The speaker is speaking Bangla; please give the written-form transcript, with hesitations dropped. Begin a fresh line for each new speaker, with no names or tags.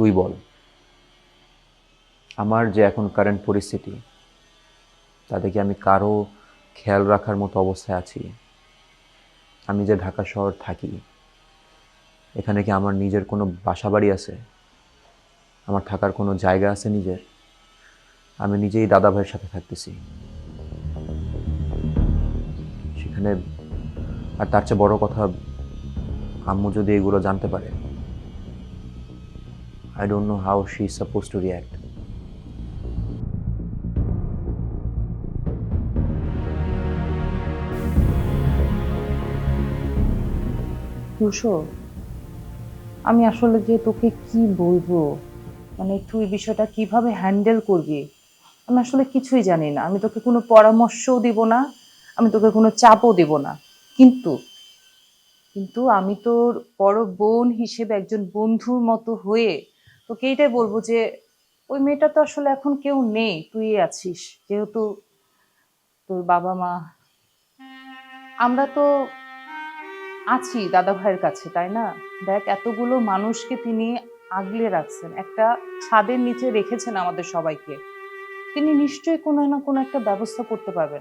তুই বল, আমার যে এখন কারেন্ট পরিস্থিতি, তাতে কি আমি কারো খেয়াল রাখার মতো অবস্থায় আছি? আমি যে ঢাকা শহর থাকি, এখানে কি আমার নিজের কোনো বাসা বাড়ি আছে? আমার থাকার কোনো জায়গা আছে নিজের? আমি নিজেই দাদা ভাইয়ের সাথে থাকতেছি সেখানে। আর তার চেয়ে বড় কথা, আম্মু যদি এগুলো জানতে পারে, I don't know how she is suppose to react.
Tusho, আমি আসলে যে তোকে কি বলবো, মানে তুই এই বিষয়টা কিভাবে হ্যান্ডেল করবি, আমি আসলে কিছুই জানি না। আমি তোকে কোনো পরামর্শও দিব না, আমি তোকে কোনো চাপও দিব না। কিন্তু কিন্তু আমি তোর বড় বোন হিসেবে একজন বন্ধুর মতো হয়ে তোকে এইটাই বলবো যে ওই মেয়েটা তো আসলে এখন কেউ নেই, তুই আছিস। যেহেতু তোর বাবা মা, আমরা তো আছি দাদা ভাইয়ের কাছে, তাই না? দেখ, এতগুলো মানুষকে তিনি আগলে রাখছেন, একটা ছাদের নিচে রেখেছেন আমাদের সবাইকে। তিনি নিশ্চয়ই কোনো না কোনো একটা ব্যবস্থা করতে পারবেন।